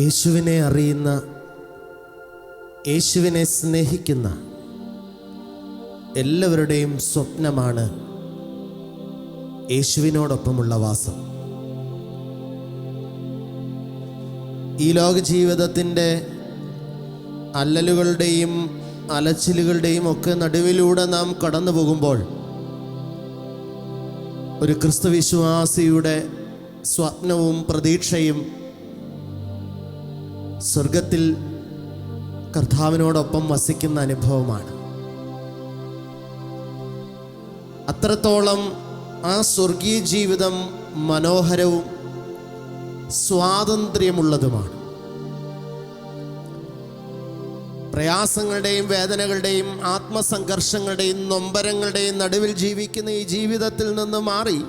യേശുവിനെ അറിയുന്ന, യേശുവിനെ സ്നേഹിക്കുന്ന എല്ലാവരുടെയും സ്വപ്നമാണ് യേശുവിനോടൊപ്പമുള്ള വാസം. ഈ ലോക ജീവിതത്തിൻ്റെ അല്ലലുകളുടെയും അലച്ചിലുകളുടെയും ഒക്കെ നടുവിലൂടെ നാം കടന്നു പോകുമ്പോൾ ഒരു ക്രിസ്തുവിശ്വാസിയുടെ സ്വപ്നവും പ്രതീക്ഷയും സ്വർഗത്തിൽ കർത്താവിനോടൊപ്പം വസിക്കുന്ന അനുഭവമാണ്. അത്രത്തോളം ആ സ്വർഗീയ ജീവിതം മനോഹരവും സ്വാതന്ത്ര്യമുള്ളതുമാണ്. പ്രയാസങ്ങളുടെയും വേദനകളുടെയും ആത്മസംഘർഷങ്ങളുടെയും നൊമ്പരങ്ങളുടെയും നടുവിൽ ജീവിക്കുന്ന ഈ ജീവിതത്തിൽ നിന്ന് മാറി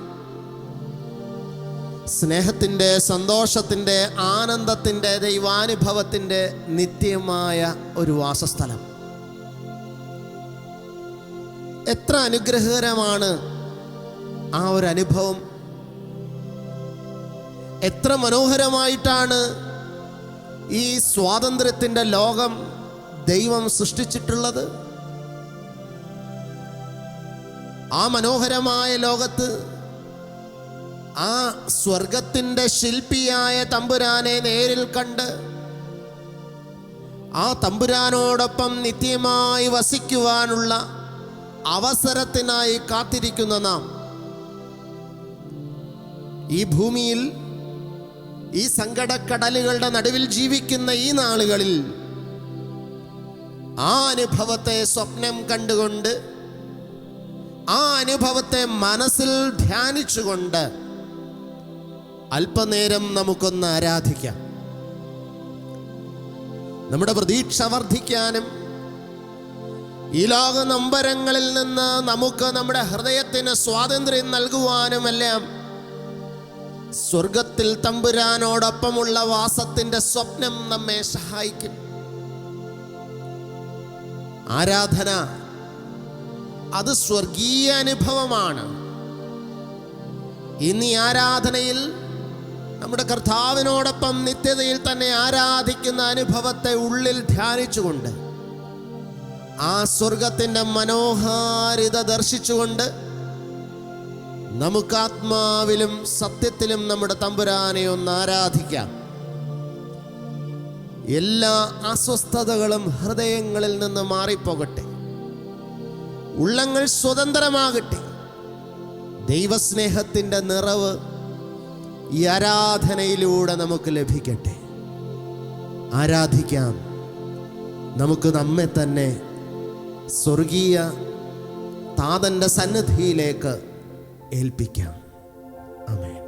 സ്നേഹത്തിൻ്റെ, സന്തോഷത്തിൻ്റെ, ആനന്ദത്തിൻ്റെ, ദൈവാനുഭവത്തിൻ്റെ നിത്യമായ ഒരു വാസസ്ഥലം. എത്ര അനുഗ്രഹകരമാണ് ആ ഒരു അനുഭവം! എത്ര മനോഹരമായിട്ടാണ് ഈ സ്വാതന്ത്ര്യത്തിൻ്റെ ലോകം ദൈവം സൃഷ്ടിച്ചിട്ടുള്ളത്. ആ മനോഹരമായ ലോകത്ത് ആ സ്വർഗത്തിൻ്റെ ശില്പിയായ തമ്പുരാനെ നേരിൽ കണ്ട് ആ തമ്പുരാനോടൊപ്പം നിത്യമായി വസിക്കുവാനുള്ള അവസരത്തിനായി കാത്തിരിക്കുന്ന നാം ഈ ഭൂമിയിൽ ഈ സങ്കടക്കടലുകളുടെ നടുവിൽ ജീവിക്കുന്ന ഈ നാളുകളിൽ ആ അനുഭവത്തെ സ്വപ്നം കണ്ടുകൊണ്ട്, ആ അനുഭവത്തെ മനസ്സിൽ ധ്യാനിച്ചുകൊണ്ട് അല്പനേരം നമുക്കൊന്ന് ആരാധിക്കാം. നമ്മുടെ പ്രതീക്ഷ വർദ്ധിക്കാനും ഈ ലോക നൊമ്പരങ്ങളിൽ നിന്ന് നമുക്ക് നമ്മുടെ ഹൃദയത്തിന് സ്വാതന്ത്ര്യം നൽകുവാനുമെല്ലാം സ്വർഗത്തിൽ തമ്പുരാനോടൊപ്പമുള്ള വാസത്തിൻ്റെ സ്വപ്നം നമ്മെ സഹായിക്കും. ആരാധന അത് സ്വർഗീയ അനുഭവമാണ്. ഇന്ന് ഈ ആരാധനയിൽ നമ്മുടെ കർത്താവിനോടൊപ്പം നിത്യതയിൽ തന്നെ ആരാധിക്കുന്ന അനുഭവത്തെ ഉള്ളിൽ ധ്യാനിച്ചുകൊണ്ട് ആ സ്വർഗത്തിൻ്റെ മനോഹാരിത ദർശിച്ചുകൊണ്ട് നമുക്ക് ആത്മാവിലും സത്യത്തിലും നമ്മുടെ തമ്പുരാനെ ഒന്ന് ആരാധിക്കാം. എല്ലാ അസ്വസ്ഥതകളും ഹൃദയങ്ങളിൽ നിന്ന് മാറിപ്പോകട്ടെ. ഉള്ളങ്ങൾ സ്വതന്ത്രമാകട്ടെ. ദൈവസ്നേഹത്തിൻ്റെ നിറവ് ഈ ആരാധനയിലൂടെ നമുക്ക് ലഭിക്കട്ടെ. ആരാധിക്കാം. നമുക്ക് നമ്മെ തന്നെ സ്വർഗീയ താതൻ്റെ സന്നിധിയിലേക്ക് ഏൽപ്പിക്കാം. ആമേൻ.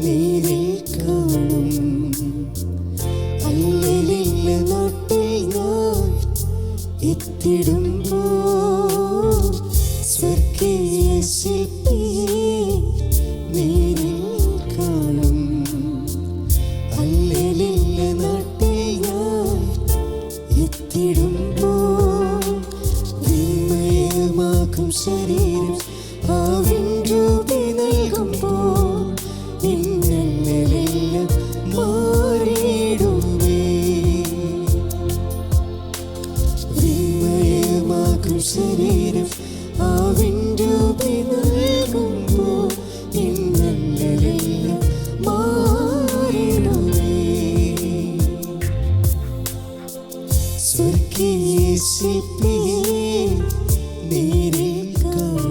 നീരിൽ കാണും അല്ലലില്ല നാട്ടിൽ ഞാൻ എത്തിടുമ്പോ സ്വർഗീയ ശില്പിയെ നീരിൽ കാണും അല്ലലില്ല നാട്ടിൽ ഞാൻ എത്തിടുമ്പോ വിമയമാകും ശരീരം ആവിൻ രൂപി നൽകുമ്പോൾ ഇന്നെല്ലാം മാറിയിടുമേ. വിമയമാകും ശരീരം ആവിൻ രൂപി നൽകുമ്പോൾ ഇന്നെല്ലാം മാറിയിടുമേ. സ്വർഗീയ ശില്പിയെ നേരിൽ കാണും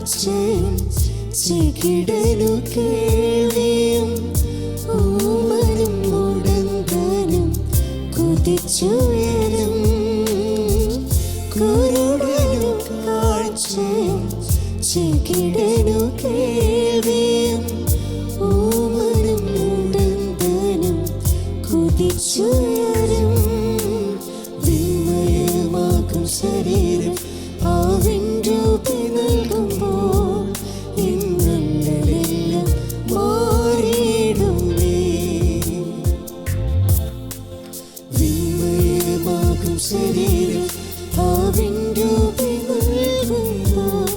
കാഴ്ചയും ചെകിടനു കേൾവിയും ഊമനും മുടന്തനും കുതിച്ചുയരും. കുരുടനു കാഴ്ചയും ചെകിടനു കേൾവിയും ഊമനും മുടന്തനും കുതിച്ചുയരും. വിസ്മയമാകും ശരീരം ആവിൻ രൂപി നൽകുമ്പോൾ ഇന്നെല്ലാം മാറിയിടുമേ. വിസ്മയമാകും ശരീരം ആവിൻ രൂപി നൽകുമ്പോൾ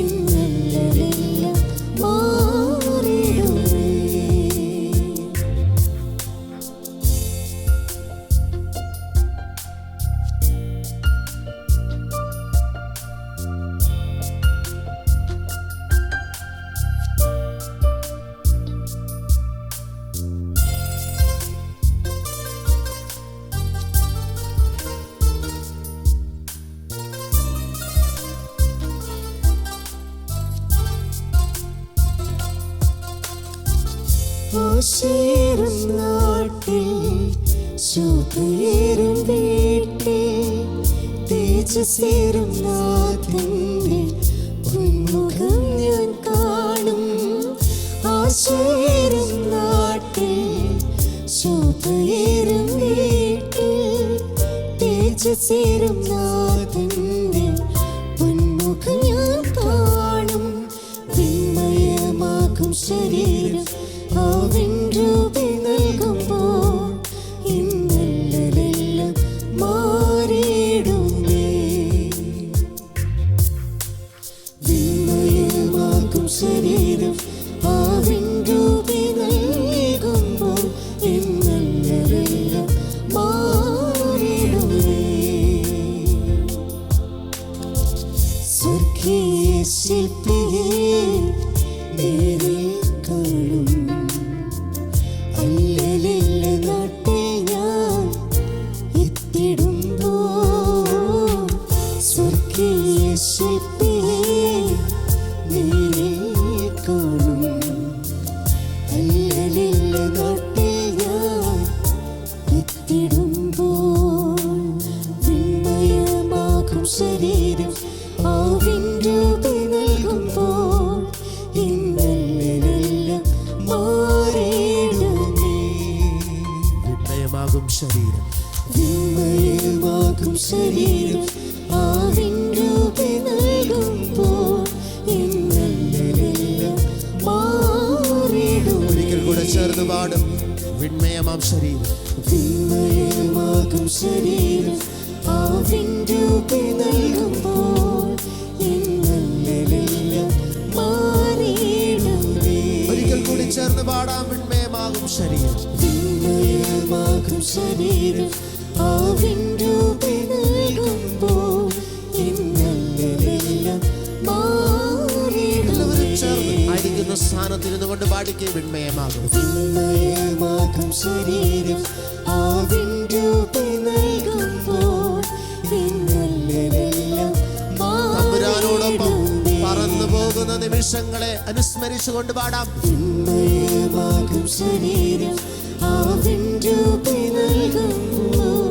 ഇന്നെല്ലാം മാറിയിടുമേ. ആശയേറും നാട്ടിൽ ശോഭയേറും വീട്ടിൽ തേജസ്സേറും നാഥന്റെ പൊന്മുഖം ഞാൻ കാണും. ആശയേറും നാട്ടിൽ ശോഭയേറും വീട്ടിൽ തേജസ്സേറും നാഥന്റെ പൊന്മുഖം ഞാൻ കാണും. വിസ്മയമാകും ശരീരം ആവിൻ രൂപി നൽകുമ്പോൾ ഇന്നെല്ലാം മാറിയിടുമേ. വിസ്മയമാകും ശരീരം ആവിൻ രൂപി നൽകുമ്പോൾ ഇന്നെല്ലാം മാറിയിടുമേ. സ്വർഗീയ ശില്പിയെ നേരിൽ കാണും. അല്ലലില്ല നാട്ടിൽ ഞാൻ എത്തിടുമ്പോൾ സ്വർഗീയ ശില്പിയെ നേരിൽ കാണും. അല്ലലില്ല നാട്ടിൽ ഞാൻ എത്തിടുമ്പോൾ വിസ്മയമാകും ശരീരം ആവിൻ രൂപി നൽകുമ്പോൾ ഇന്നെല്ലാം മാറിയിടുമേ. വിസ്മയമാകും ശരീരം വിസ്മയമാകും ശരീരം ആവിൻ രൂപി നൽകുമ്പോൾ ഇന്നെല്ലാം മാറിയിടുമേ. ഒരിക്കൽ കൂടെ ചേർന്ന് പാടും. വിസ്മയമാം ശരീരം വിസ്മയമാകും ശരീരം ആവിൻ രൂപി നൽകുമ്പോൾ ഇന്നെല്ലാം മാറിയിടുമേ. ഒരിക്കൽ കൂടി ചേർന്ന് പാടാം. വിസ്മയമാകും ശരീരം വിസ്മയമാകും ശരീരം ആവിൻ രൂപി നൽകുമ്പോൾ ഇന്നെല്ലാം എല്ലാവരും ചേർന്ന് മാറിയിടുമേ. ആയിരിക്കുന്ന സ്ഥാനത്തിരുന്നു കൊണ്ട് പാടിക്കേ. വിസ്മയമാകും വിസ്മയമാകും ശരീരം ആവിൻ രൂപി നൽകുമ്പോൾ ഇന്നെല്ലാം തമ്പുരാനോടൊപ്പം മാറിയിടുമേ. പറന്നു പോകുന്ന നിമിഷങ്ങളെ അനുസ്മരിച്ചുകൊണ്ട് പാടാം. വിസ്മയമാകും ശരീരം ആവിൻ രൂപി നൽകുമ്പോൾ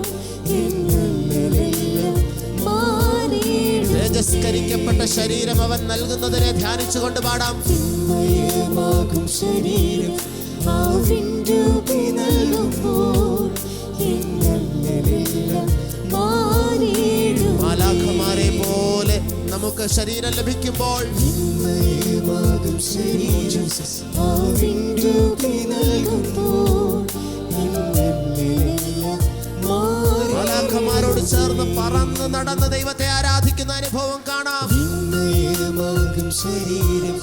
ഇന്നെല്ലാം മാറിയിടുമേ. തേജസ്കരിക്കപ്പെട്ട ശരീരം അവൻ നൽകുന്നതിനെ ധ്യാനിച്ചുകൊണ്ട് പാടാം. വിസ്മയമാകും ശരീരം ആവിൻ രൂപി നൽകുമ്പോൾ ഇന്നെല്ലാം മാറിയിടുമേ. മാലാഖമാരെ പോലെ നമുക്ക് ശരീരം ലഭിക്കുമ്പോൾ വിസ്മയമാകും ശരീരം ആവിൻ രൂപി നൽകുമ്പോൾ ഇന്നെല്ലാം മാലാഖമാരോട് ചേർന്ന് പറന്ന് നടന്ന് ദൈവത്തെ ആരാധിക്കുന്ന അനുഭവം കാണാം. വിസ്മയമാകും ശരീരം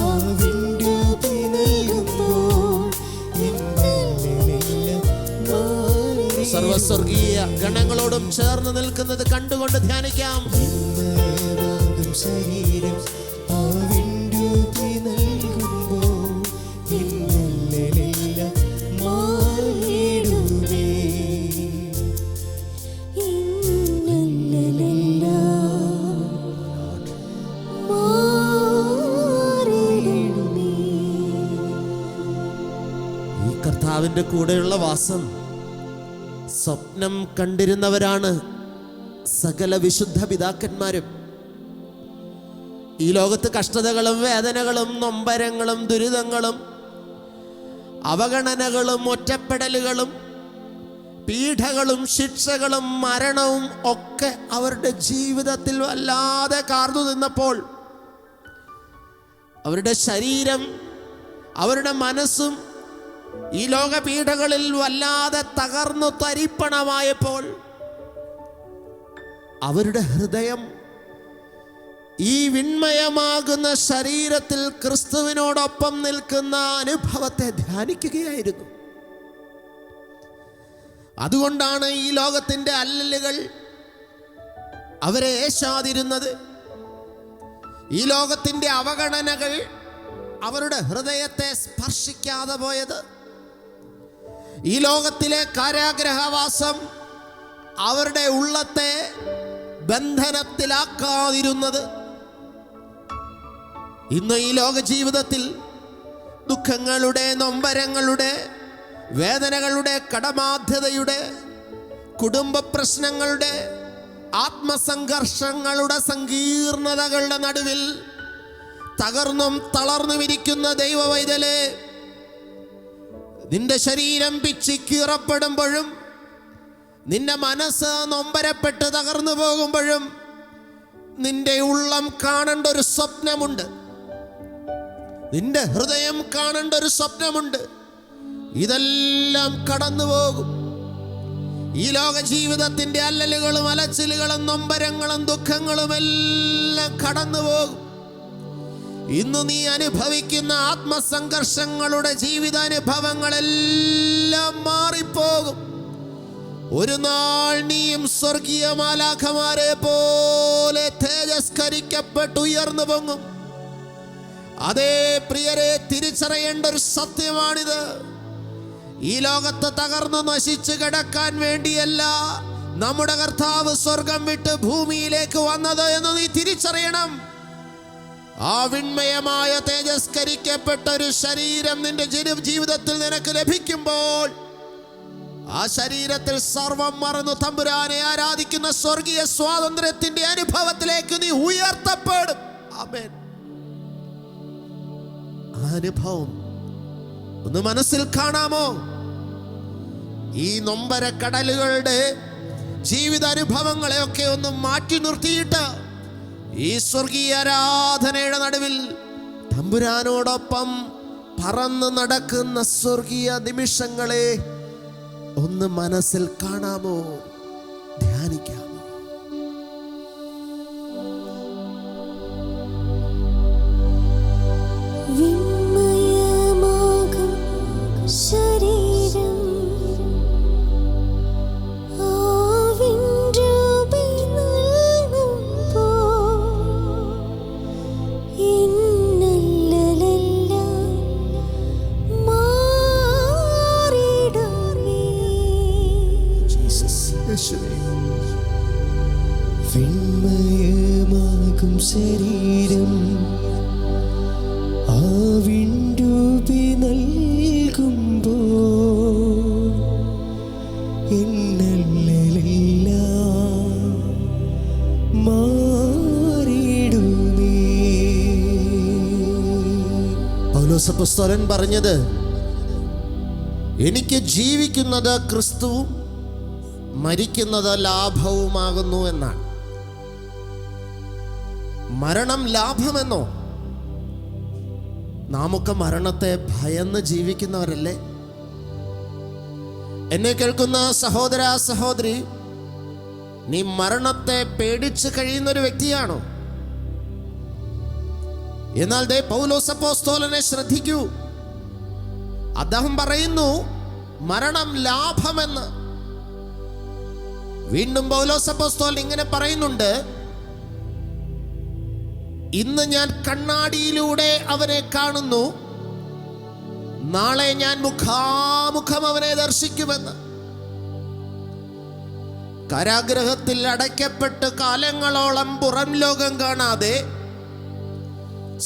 ആവിൻ രൂപി നൽകുമ്പോൾ ഇന്നെല്ലാം മാറിയിടുമേ. സർവസ്വർഗീയ ഗണങ്ങളോടും ചേർന്ന് നിൽക്കുന്നത് കണ്ടുകൊണ്ട് ധ്യാനിക്കാം. വിസ്മയമാകും ശരീരം ആവിൻ രൂപി നൽകുമ്പോൾ ഇന്നെല്ലാം മാറിയിടുമേ. ഇന്നെല്ലാം മാറിയിടുമേ. കർത്താവിൻ്റെ കൂടെയുള്ള വാസം സ്വപ്നം കണ്ടിരുന്നവരാണ് സകല വിശുദ്ധ പിതാക്കന്മാരും. ഈ ലോകത്ത് കഷ്ടതകളും വേദനകളും നൊമ്പരങ്ങളും ദുരിതങ്ങളും അവഗണനകളും ഒറ്റപ്പെടലുകളും പീഡകളും ശിക്ഷകളും മരണവും ഒക്കെ അവരുടെ ജീവിതത്തിൽ വല്ലാതെ കാർന്നു നിന്നപ്പോൾ അവരുടെ ശരീരം അവരുടെ മനസ്സും ഈ ലോക പീഡകളിൽ വല്ലാതെ തകർന്നു തരിപ്പണമായപ്പോൾ അവരുടെ ഹൃദയം ഈ വിൺമയമാകുന്ന ശരീരത്തിൽ ക്രിസ്തുവിനോടൊപ്പം നിൽക്കുന്ന അനുഭവത്തെ ധ്യാനിക്കുകയായിരുന്നു. അതുകൊണ്ടാണ് ഈ ലോകത്തിൻ്റെ അല്ലലുകൾ അവരെ ഏശാതിരുന്നത്. ഈ ലോകത്തിൻ്റെ അവഗണനകൾ അവരുടെ ഹൃദയത്തെ സ്പർശിക്കാതെ പോയത്. ഈ ലോകത്തിലെ കാരാഗ്രഹവാസം അവരുടെ ഉള്ളത്തെ ബന്ധനത്തിലാക്കാതിരുന്നത്. ഇന്ന് ഈ ലോക ജീവിതത്തിൽ ദുഃഖങ്ങളുടെ, നൊമ്പരങ്ങളുടെ, വേദനകളുടെ, കടബാധ്യതയുടെ, കുടുംബ പ്രശ്നങ്ങളുടെ, ആത്മസംഘർഷങ്ങളുടെ സങ്കീർണതകളുടെ നടുവിൽ തകർന്നും തളർന്നുമിരിക്കുന്ന ദൈവവൈതലേ, നിന്റെ ശരീരം പിച്ചിക്കീറപ്പെടുമ്പോഴും നിന്റെ മനസ്സ് നൊമ്പരപ്പെട്ട് തകർന്നു പോകുമ്പോഴും നിന്റെ ഉള്ളം കാണേണ്ട ഒരു സ്വപ്നമുണ്ട്. നിന്റെ ഹൃദയം കാണേണ്ട ഒരു സ്വപ്നമുണ്ട്. ഇതെല്ലാം കടന്നു പോകും. ഈ ലോക ജീവിതത്തിൻ്റെ അല്ലലുകളും അലച്ചിലുകളും നൊമ്പരങ്ങളും ദുഃഖങ്ങളും എല്ലാം കടന്നു പോകും. ഇന്ന് നീ അനുഭവിക്കുന്ന ആത്മസംഘർഷങ്ങളുടെ ജീവിതാനുഭവങ്ങളെല്ലാം മാറിപ്പോകും. ഒരു നാൾ നീയും സ്വർഗീയ മാലാഖമാരെ പോലെ തേജസ്കരിക്കപ്പെട്ട് ഉയർന്നു പൊങ്ങും. അതേ പ്രിയരെ, തിരിച്ചറിയേണ്ട ഒരു സത്യമാണിത്. ഈ ലോകത്ത് തകർന്നു നശിച്ചു കിടക്കാൻ വേണ്ടിയല്ല നമ്മുടെ കർത്താവ് സ്വർഗം വിട്ട് ഭൂമിയിലേക്ക് വന്നത് എന്ന് നീ തിരിച്ചറിയണം. ആ വിൺമയമായ തേജസ്കരിക്കപ്പെട്ട ഒരു ശരീരം നിന്റെ ജീവിതത്തിൽ നിനക്ക് ലഭിക്കുമ്പോൾ ആ ശരീരത്തിൽ സർവം മറന്നു തമ്പുരാനെ ആരാധിക്കുന്ന സ്വർഗീയ സ്വാതന്ത്ര്യത്തിന്റെ അനുഭവത്തിലേക്ക് നീ ഉയർത്തപ്പെടും. ആമേൻ. ആ അനുഭവം ഒന്ന് മനസ്സിൽ കാണാമോ? ഈ നൊമ്പര കടലുകളുടെ ജീവിതാനുഭവങ്ങളെയൊക്കെ ഒന്ന് മാറ്റി നിർത്തിയിട്ട് ഈ സ്വർഗീയ ആരാധനയുടെ നടുവിൽ തമ്പുരാനോടൊപ്പം പറന്ന് നടക്കുന്ന സ്വർഗീയ നിമിഷങ്ങളെ ഒന്ന് മനസ്സിൽ കാണാമോ? ധ്യാനിക്കാമോ? വിൺമയമാകും ശരീരം ആവിൻരൂപി നൽകുമ്പോൾ ഇന്നലെല്ലാം മാറിടുമേ. വിൺമയമാകും ശരീരം ആവിൻരൂപി നൽകുമ്പോൾ ഇന്നലെല്ലാം മാറിടുമേ. പൗലോസ് അപ്പോസ്തലൻ പറഞ്ഞത്, എനിക്ക് ജീവിക്കുന്നത് ക്രിസ്തുവും മരിക്കുന്നത് ലാഭവുമാകുന്നു എന്നാണ്. മരണം ലാഭമെന്നോ? നാമൊക്കെ മരണത്തെ ഭയന്ന് ജീവിക്കുന്നവരല്ലേ? എന്നെ കേൾക്കുന്ന സഹോദര സഹോദരി, നീ മരണത്തെ പേടിച്ച് കഴിയുന്ന ഒരു വ്യക്തിയാണോ? എന്നാൽ ദേ പൗലോസ് അപ്പോസ്തലനെ ശ്രദ്ധിക്കൂ. അദ്ദേഹം പറയുന്നു മരണം ലാഭമെന്ന്. വീണ്ടും പൗലോസ് അപ്പോസ്തലൻ ഇങ്ങനെ പറയുന്നുണ്ട്, ഇന്ന് ഞാൻ കണ്ണാടിയിലൂടെ അവനെ കാണുന്നു, നാളെ ഞാൻ മുഖാമുഖം അവനെ ദർശിക്കുമെന്ന്. കാരാഗ്രഹത്തിൽ അടയ്ക്കപ്പെട്ട് കാലങ്ങളോളം പുറം ലോകം കാണാതെ,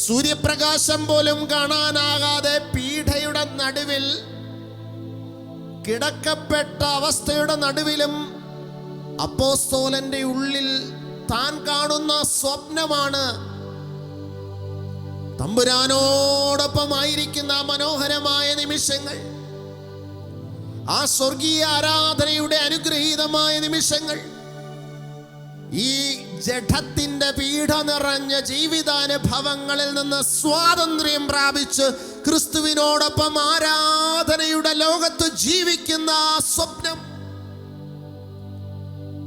സൂര്യപ്രകാശം പോലും കാണാനാകാതെ പീഡയുടെ നടുവിൽ കിടക്കപ്പെട്ട അവസ്ഥയുടെ നടുവിലും അപ്പോസ്തലന്റെ ഉള്ളിൽ താൻ കാണുന്ന സ്വപ്നമാണ് തമ്പുരാനോടൊപ്പമായിരിക്കുന്ന മനോഹരമായ നിമിഷങ്ങൾ, ആ സ്വർഗീയ ആരാധനയുടെ അനുഗ്രഹീതമായ നിമിഷങ്ങൾ. ഈ ജഡത്തിന്റെ പീഡ നിറഞ്ഞ ജീവിതാനുഭവങ്ങളിൽ നിന്ന് സ്വാതന്ത്ര്യം പ്രാപിച്ച് ക്രിസ്തുവിനോടൊപ്പം ആരാധനയുടെ ലോകത്ത് ജീവിക്കുന്ന ആ സ്വപ്നം.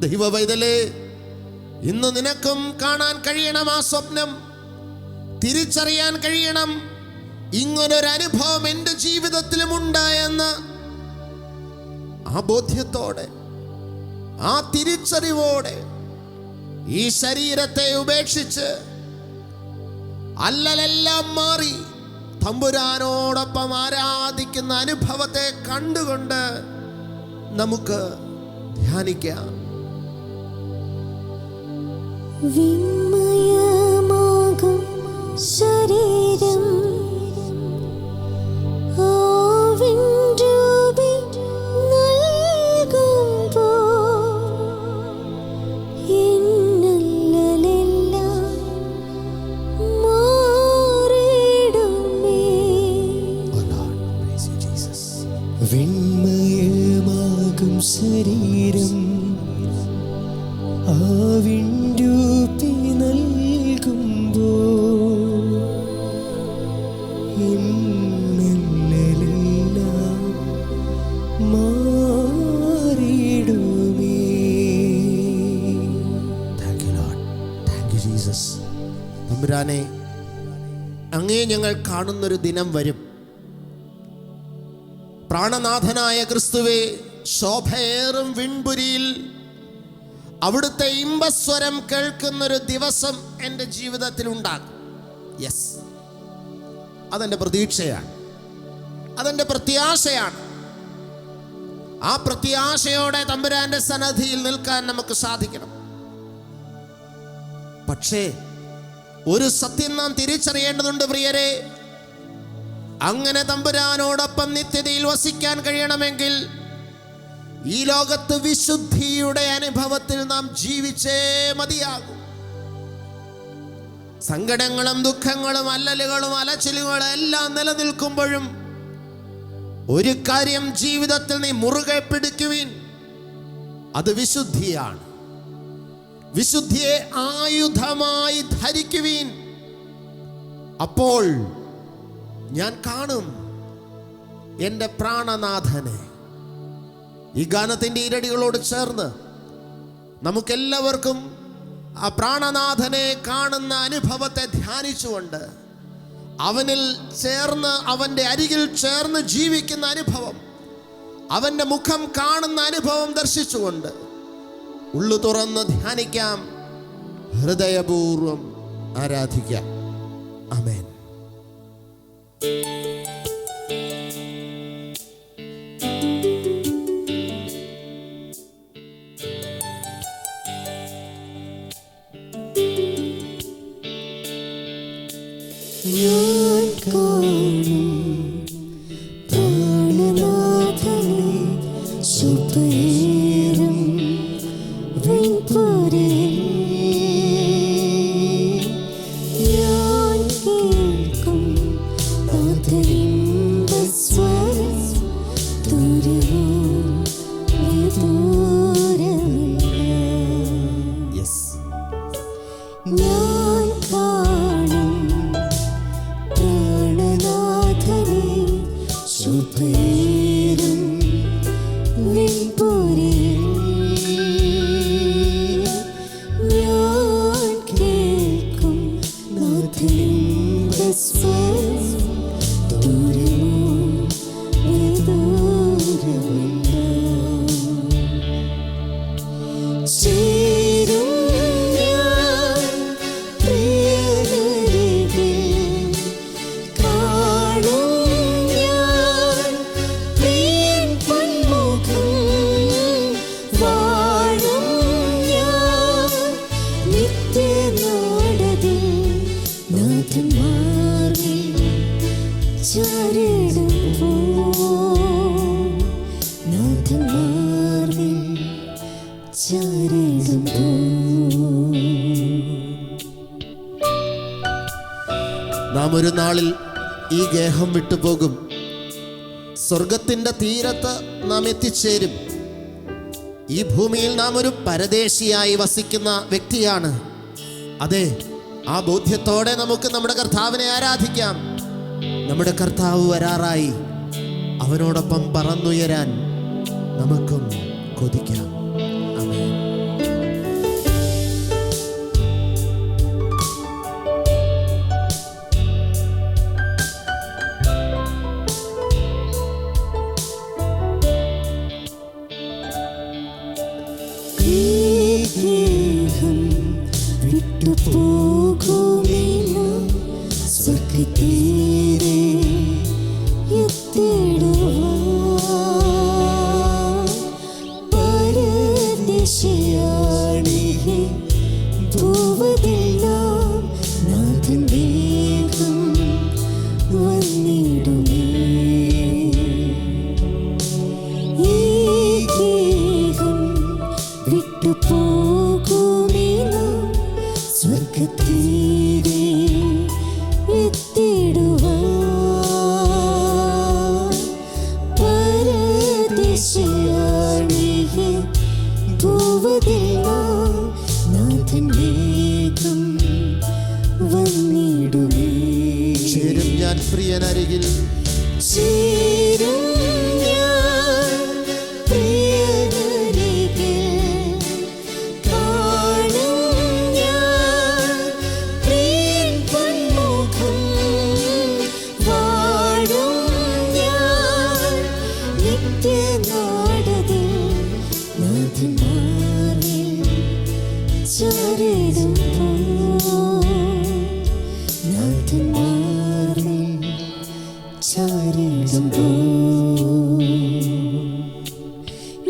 ദൈവവൈതലേ, ഇന്ന് നിനക്കും കാണാൻ കഴിയണം ആ സ്വപ്നം, തിരിച്ചറിയാൻ കഴിയണം ഇങ്ങനൊരു അനുഭവം എൻ്റെ ജീവിതത്തിലുമുണ്ട് എന്ന്. ആ ബോധ്യത്തോടെ, ആ തിരിച്ചറിവോടെ ഈ ശരീരത്തെ ഉപേക്ഷിച്ച് അല്ലലെല്ലാം മാറി തമ്പുരാനോടൊപ്പം ആരാധിക്കുന്ന അനുഭവത്തെ കണ്ടുകൊണ്ട് നമുക്ക് ധ്യാനിക്കാം. വിമയമാകും ശരീരം വിണ്മയമാകും ശരീരം ആവിൻരൂപി നൽകുമ്പോൾ ഇന്നെല്ലാം മാറിയിടുമേ. Thank you lord, thank you Jesus. തമ്പുരാനെ, അങ്ങേ ഞങ്ങൾ കാണുന്നൊരു ദിനം വരും. പ്രാണനാഥനായ ക്രിസ്തുവേ, ശോഭയേറും വിൺപുരിയിൽ അവിടുത്തെ ഇമ്പസ്വരം കേൾക്കുന്നൊരു ദിവസം എൻ്റെ ജീവിതത്തിൽ ഉണ്ടാകും. യെസ്, അതെൻ്റെ പ്രതീക്ഷയാണ്, അതെൻ്റെ പ്രത്യാശയാണ്. ആ പ്രത്യാശയോടെ തമ്പുരാന്റെ സന്നിധിയിൽ നിൽക്കാൻ നമുക്ക് സാധിക്കണം. പക്ഷേ ഒരു സത്യം നാം തിരിച്ചറിയേണ്ടതുണ്ട് പ്രിയരെ. അങ്ങനെ തമ്പുരാനോടൊപ്പം നിത്യതയിൽ വസിക്കാൻ കഴിയണമെങ്കിൽ ഈ ലോകത്ത് വിശുദ്ധിയുടെ അനുഭവത്തിൽ നാം ജീവിച്ചേ മതിയാകും. സങ്കടങ്ങളും ദുഃഖങ്ങളും അല്ലലുകളും അലച്ചിലുകളും എല്ലാം നിലനിൽക്കുമ്പോഴും ഒരു കാര്യം ജീവിതത്തിൽ നീ മുറുകെ പിടിക്കുവിൻ, അത് വിശുദ്ധിയാണ്. വിശുദ്ധിയെ ആയുധമായി ധരിക്കുവിൻ. അപ്പോൾ ഞാൻ കാണും എൻ്റെ പ്രാണനാഥനെ. ഈ ഗാനത്തിൻ്റെ ഇരടികളോട് ചേർന്ന് നമുക്കെല്ലാവർക്കും ആ പ്രാണനാഥനെ കാണുന്ന അനുഭവത്തെ ധ്യാനിച്ചുകൊണ്ട് അവനിൽ ചേർന്ന്, അവൻ്റെ അരികിൽ ചേർന്ന് ജീവിക്കുന്ന അനുഭവം, അവൻ്റെ മുഖം കാണുന്ന അനുഭവം ദർശിച്ചുകൊണ്ട് ഉള്ളു തുറന്ന് ധ്യാനിക്കാം, ഹൃദയപൂർവം ആരാധിക്കാം. ആമേൻ. ഞാൻ കാണും പ്രാണനാഥനെ ശോഭയേറും വിൺപുരിയിൽ. ഞാൻ കേൾക്കും നാഥനിന്റെ സ്വരം, ദൂരവും വിദൂരമില്ല. ഞാൻ കാണും പ്രാണനാഥനെ ശോഭയേറും വിൺപുരിയിൽ. ഞാൻ കേൾക്കും നാഥനിന്റെ സ്വരം, ദൂരവും വിദൂരമില്ല. ചേരും ഞാൻ പ്രിയനരികിൽ, കാണും ഞാൻ പ്രിയൻ പൊന്മുഖം, വാഴും ഞാൻ നിത്യനാടതിൽ നാഥൻ മാർഗിൽ ചാരിടുമ്പോൾ. നാം ഒരു നാളിൽ ഈ ഗേഹം വിട്ടുപോകും. സ്വർഗത്തിൻ്റെ തീരത്ത് നാം എത്തിച്ചേരും. ഈ ഭൂമിയിൽ നാം ഒരു പരദേശിയായി വസിക്കുന്ന വ്യക്തിയാണ്. അതെ, ആ ബോധ്യത്തോടെ നമുക്ക് നമ്മുടെ കർത്താവിനെ ആരാധിക്കാം. നമ്മുടെ കർത്താവ് വരാറായി. അവനോടൊപ്പം പറന്നുയരാൻ നമുക്കും കൊതിക്കാം. ആമേൻ. ഗേഹം വിട്ടുപോകുമില്ല, സ്വർഗ്ഗത്തീരെ എത്തിടുവാൻ. പരദേശിയാണീ ഭൂവതെല്ലാം, നാഥൻ വേഗം വന്നിടുമേ. ഈ ഗേഹം വിട്ടുപോകുമില്ല, സ്വർഗ്ഗത്തീരെ എത്തിടുവാൻ. പരദേശിയാണീ ഭൂവതെല്ലാം, നാഥൻ വേഗം വന്നിടുമേ. ചേരും ഞാൻ പ്രിയനരികിൽ, ചേരും ഞാൻ പ്രിയനരികിൽ, കാണും ഞാൻ പ്രിയൻ പൊന്മുഖം, വാഴും ഞാൻ നിത്യനാടതിൽ, നാഥൻ മാറിൽ ചാരിടുമ്പോൾ, നാഥൻ മാറിൽ ചാരിടുമ്പോൾ.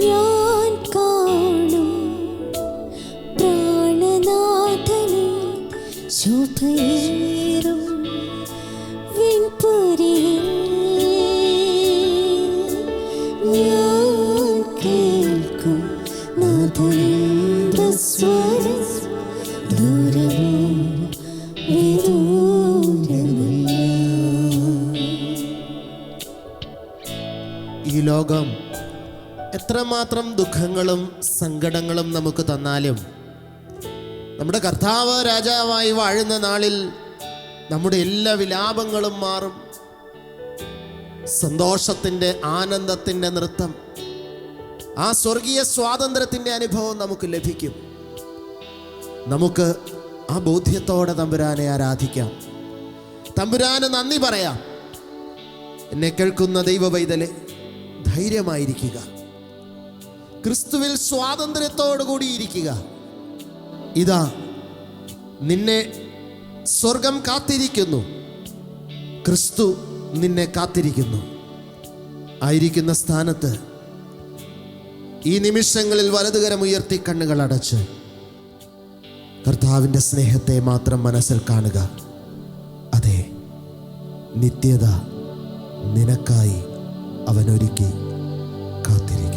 ഞാൻ കാണും പ്രാണനാഥനെ, ശോഭയേറും വിൺപുരിയിൽ. ഞാൻ കേൾക്കും നാഥന്റെ സ്വരം, ദൂരമോ വിദൂരമല്ല. ഈ ലോകം എത്രമാത്രം ദുഃഖങ്ങളും സങ്കടങ്ങളും നമുക്ക് തന്നാലും നമ്മുടെ കർത്താവ് രാജാവായി വാഴുന്ന നാളിൽ നമ്മുടെ എല്ലാ വിലാപങ്ങളും മാറും. സന്തോഷത്തിൻ്റെ, ആനന്ദത്തിൻ്റെ നൃത്തം, ആ സ്വർഗീയ സ്വാതന്ത്ര്യത്തിൻ്റെ അനുഭവം നമുക്ക് ലഭിക്കും. നമുക്ക് ആ ബോധ്യത്തോടെ തമ്പുരാനെ ആരാധിക്കാം. തമ്പുരാന് നന്ദി പറയാം. എന്നെ കേൾക്കുന്ന ദൈവ പൈതലേ, ധൈര്യമായിരിക്കുക. ക്രിസ്തുവിൽ സ്വാതന്ത്ര്യത്തോടു കൂടിയിരിക്കുക. ഇതാ നിന്നെ സ്വർഗം കാത്തിരിക്കുന്നു. ക്രിസ്തു നിന്നെ കാത്തിരിക്കുന്നു. ആയിരിക്കുന്ന സ്ഥാനത്ത് ഈ നിമിഷങ്ങളിൽ വലതുകരം ഉയർത്തി കണ്ണുകൾ അടച്ച് കർത്താവിൻ്റെ സ്നേഹത്തെ മാത്രം മനസ്സിൽ കാണുക. അതെ, നിത്യത നിനക്കായി അവനൊരുക്കി കാത്തിരിക്കും.